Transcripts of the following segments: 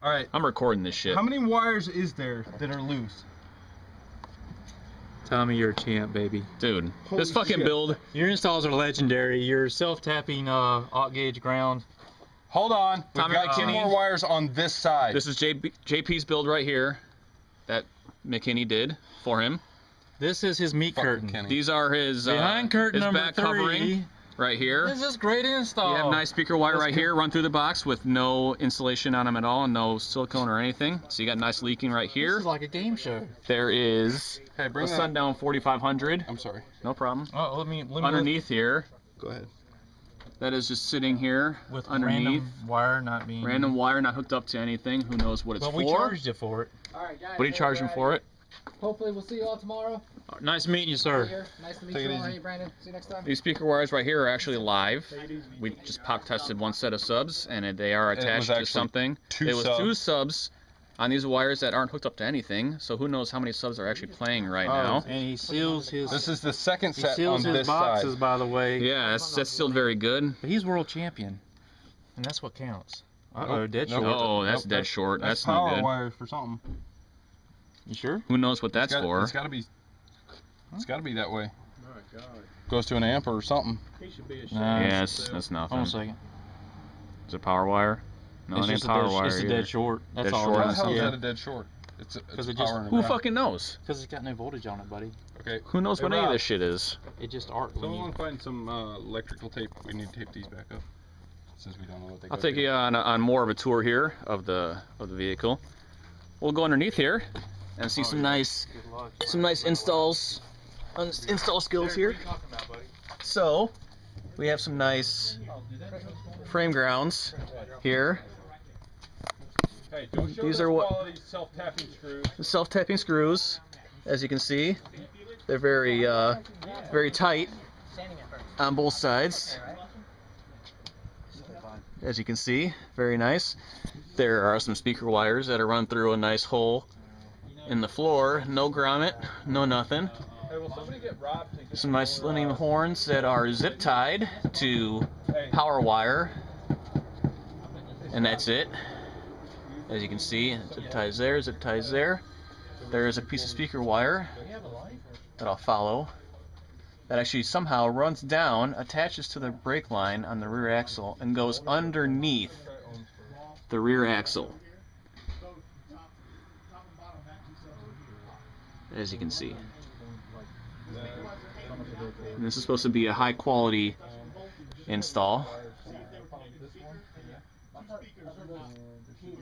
All right. I'm recording this shit. How many wires is there that are loose? Tommy, you're a champ, baby. Dude, Holy this fucking shit. build. Your installs are legendary. Your self-tapping aught gauge ground. Hold on. We've Tommy got two McKinney. more wires on this side. This is JP's build right here that McKinney did for him. This is his meat curtain. Kenny. These are his Behind curtain his number back 3. covering right here. This is great install. You have nice speaker wire That's right good. here, run through the box with no insulation on them at all, and no silicone or anything. So you got nice leaking right This here. is like a game show. There is Hey, bring a that. Sundown 4500. I'm sorry. No problem. Oh, let me Underneath here, Go ahead. that is just sitting here with underneath. random wire not being. Random wire not hooked up to anything. Who knows what it's Well, for? we charged you for it. All right, guys. What are you charging for it? Hopefully, we'll see you all tomorrow. Nice meeting you, sir. Here. Nice to meet Take you it all. easy. Hey, Brandon. See you next time. These speaker wires right here are actually live. We just pop tested one set of subs, and they are It was attached to actually something. two It was subs. 2 subs on these wires that aren't hooked up to anything. So who knows how many subs are actually playing right now? And he seals his. This is the second he set on seals his this boxes, side. by the way. Yeah, that's still very good. But he's world champion, and that's what counts. Uh-oh, Nope. dead Nope. short. Oh, that's Nope, dead short. That's no power good. wire for something. You sure? Who knows what that's for? It's got to be. It's got to be that way. Goes to an amp or something. Nah, Yes, that's nothing. Hold on a second. Is it power wire? No, It's it ain't just power a dead, wire it's a either. dead short. That's Dead all. short. How It the is. hell is Yeah. that a dead short? It's 'Cause it power just- in the Who ground. fucking knows? Because it's got no voltage on it, buddy. Okay. Who knows Hey, what any of Rob. this shit is? It just arc. when Someone you- find some electrical tape. We need to tape these back up. Since we don't know what they I'll go take to. you on more of a tour here of the vehicle. We'll go underneath here and see some nice installs, install skills here. So we have some nice frame grounds here. Hey, These are what self-tapping screws. the self-tapping screws. As you can see, they're very tight on both sides. As you can see, very nice. There are some speaker wires that are run through a nice hole in the floor. No grommet, no nothing. Hey, will somebody get Rob to get Some nice selenium horns that are zip tied to power wire. And that's it. As you can see, zip ties there, zip ties there. There is a piece of speaker wire that I'll follow that actually somehow runs down, attaches to the brake line on the rear axle, and goes underneath the rear axle. As you can see. And this is supposed to be a high quality install.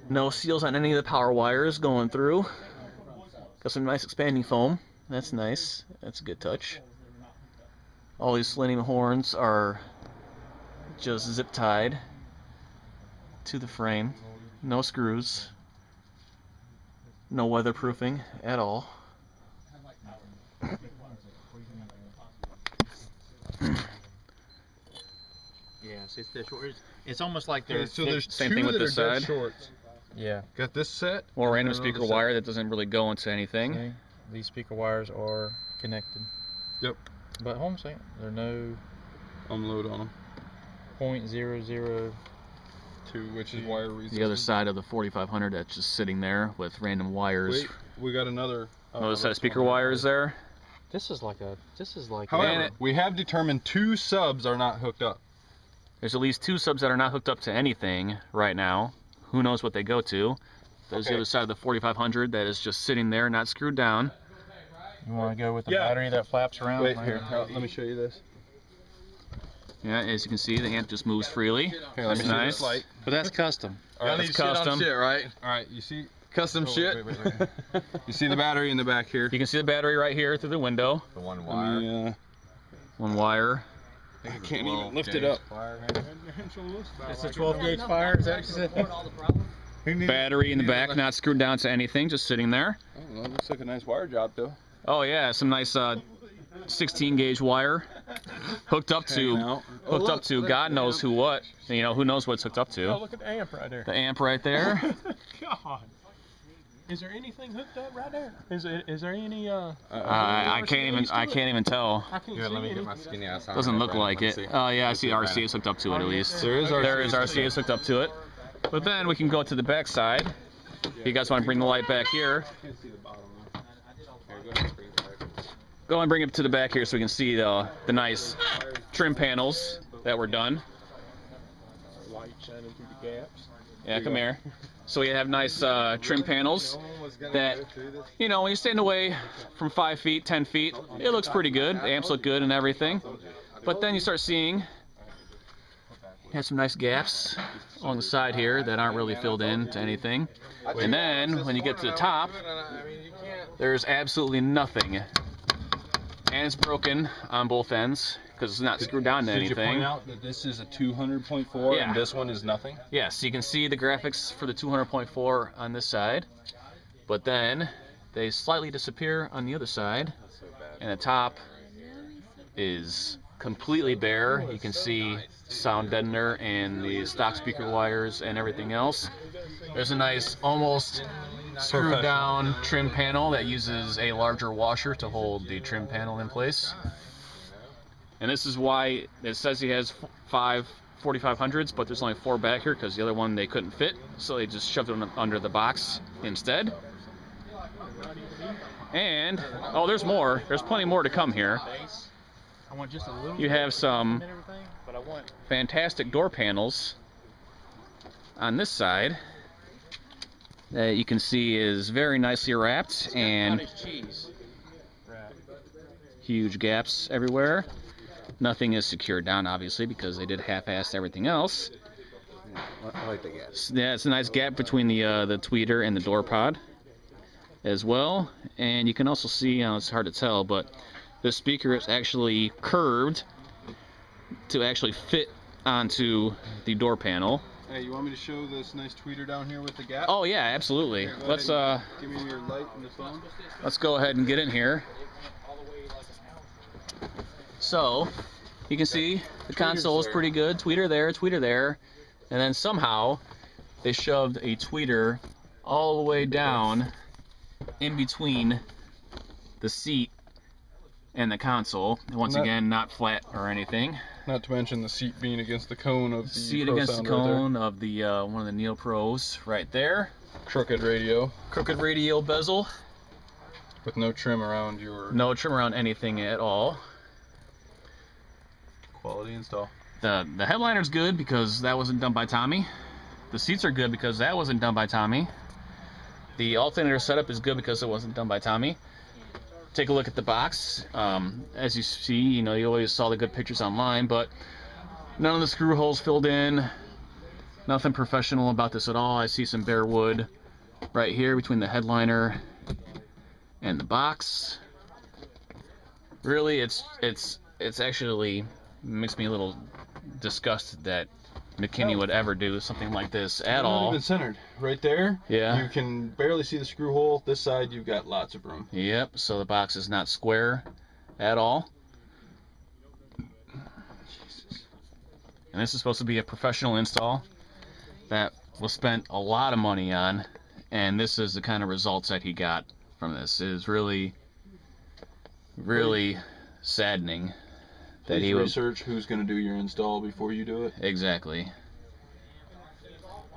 No seals on any of the power wires going through. Got some nice expanding foam. That's nice. That's a good touch. All these selenium horns are just zip tied to the frame. No screws. No weatherproofing at all. Yes, it's dead short. It's almost like Okay, they're. so there's Same two thing with that this are dead side. shorts. Yeah. Got this set. Or random and then speaker another set. wire that doesn't really go into anything. See? These speaker wires are connected. Yep. But hold on a second. There are no Unload on them. .00. Two, which is wire resistance. The other side of the 4500 that's just sitting there with random wires. Wait, we got another. Another set of speaker wires there. This is like a. However, it- we have determined 2 subs are not hooked up. There's at least 2 subs that are not hooked up to anything right now. Who knows what they go to. There's the Okay. other side of the 4500 that is just sitting there, not screwed down. You want to go with the Yeah. battery that flaps around? Wait, Right here. Let me show you this. Yeah, as you can see, the amp just moves freely. Here, let me That's see this nice. light. But that's custom. All right, That's let's shit on custom. shit, right? All right, you see. Custom Oh, shit. wait. You see the battery in the back here. You can see the battery right here through the window. The one Let wire. me, One wire. I can't even lift it up. It's a 12 gauge fire. Is that what you said? Battery in the back, not screwed down to anything, just sitting there. Oh, well, looks like a nice wire job, though. Oh yeah, some nice 16 gauge wire hooked up Hanging to out. God knows who what. You know, who knows what it's hooked up Oh, to. look at the amp right there. The amp right there. God. Is there anything hooked up right there? Is there any I can't even tell. I can't Here, see let me any. get my skinny ass on. Doesn't here, look Brandon. like Let it. me see. Oh yeah, I see Brandon. RCA's hooked up to it at least. There is There is RCA's hooked up to it. But then we can go to the back side you guys want to bring the light back here, Can't see the bottom. go and bring it to the back here so we can see the nice trim panels that were done. Light shining through the gaps. Yeah, come here. So we have nice trim panels that, you know, when you're staying away from 5 feet, 10 feet, it looks pretty good. The amps look good and everything. But then you start seeing, you have some nice gaps along the side here that aren't really filled in to anything. And then when you get to the top, there's absolutely nothing. And it's broken on both ends because it's not screwed down to anything. Did you point out that this is a 200.4 Yeah. and this one is nothing? Yes, you can see the graphics for the 200.4 on this side, but then they slightly disappear on the other side, and the top is completely bare. You can see sound deadener and the stock speaker wires and everything else. There's a nice, almost screwed down trim panel that uses a larger washer to hold the trim panel in place. And this is why it says he has 5 4500s, but there's only 4 back here because the other one they couldn't fit, so they just shoved it under the box instead. And, oh, there's more. There's plenty more to come here. You have some fantastic door panels on this side that you can see is very nicely wrapped and huge gaps everywhere. Nothing is secured down, obviously, because they did half-ass everything else. I like the gaps. Yeah, it's a nice gap between the tweeter and the door pod as well. And you can also see, you know, it's hard to tell, but this speaker is actually curved to actually fit onto the door panel. Hey, you want me to show this nice tweeter down here with the gap? Oh yeah, absolutely. Here, Let's give me your light and the phone. Let's go ahead and get in here. So, you can see the console is pretty good. Tweeter there, and then somehow they shoved a tweeter all the way down in between the seat and the console. And once again, not flat or anything. Not to mention the seat being against the cone of the Seat Pro against the Sound cone of the one of the Neo Pros right there. Crooked radio Crooked radio bezel. with no trim around your No trim around anything at all. quality install. The headliner's good because that wasn't done by Tommy. The seats are good because that wasn't done by Tommy. The alternator setup is good because it wasn't done by Tommy. Take a look at the box. As you see, you know, you always saw the good pictures online, but none of the screw holes filled in. Nothing professional about this at all. I see some bare wood right here between the headliner and the box. Really, it's actually makes me a little disgusted that McKinney would ever do something like this at all. Not even centered. Right there. Yeah. You can barely see the screw hole. This side, you've got lots of room. Yep. So the box is not square at all. And this is supposed to be a professional install that was spent a lot of money on, and this is the kind of results that he got from this. It is really, really saddening. That Please he would research who's going to do your install before you do it. Exactly.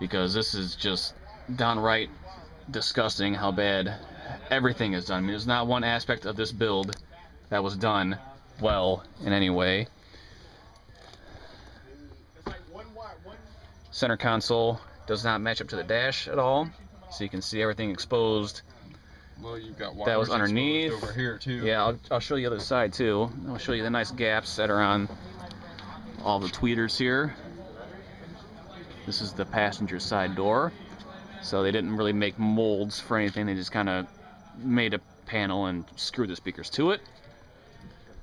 Because this is just downright disgusting how bad everything is done. I mean, there's not one aspect of this build that was done well in any way. Center console does not match up to the dash at all, so you can see everything exposed. Well, you've got That was wires underneath. exposed over here too. Yeah, I'll show you the other side too. I'll show you the nice gaps that are on all the tweeters here. This is the passenger side door. So they didn't really make molds for anything. They just kind of made a panel and screwed the speakers to it.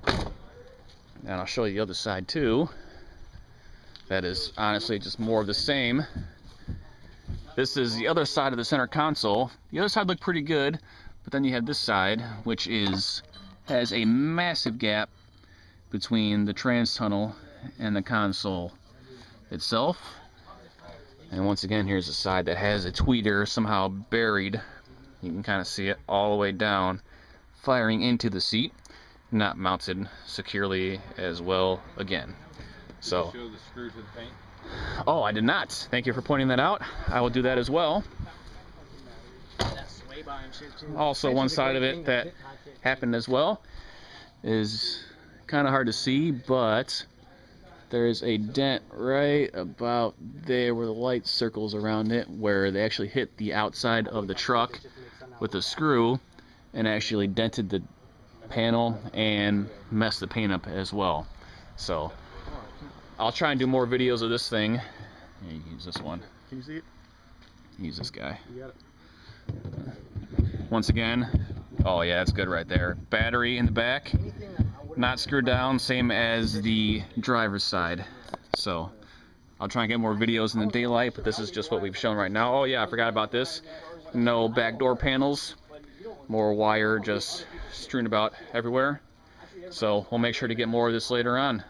And I'll show you the other side too. That is honestly just more of the same. This is the other side of the center console. The other side looked pretty good, but then you have this side, which has a massive gap between the trans tunnel and the console itself. And once again, here's the side that has a tweeter somehow buried. You can kind of see it all the way down, firing into the seat, not mounted securely as well again. So. Show the screw to the paint. Oh, I did not. Thank you for pointing that out. I will do that as well. Also, one side of it that happened as well is kind of hard to see, but there's a dent right about there where the light circles around it, where they actually hit the outside of the truck with a screw and actually dented the panel and messed the paint up as well. So I'll try and do more videos of this thing. Yeah, you can use this one. Can you see it? Use this guy. You got it. Once again, oh yeah, that's good right there. Battery in the back, not screwed down, same as the driver's side. So I'll try and get more videos in the daylight, but this is just what we've shown right now. Oh yeah, I forgot about this. No back door panels, more wire just strewn about everywhere. So we'll make sure to get more of this later on.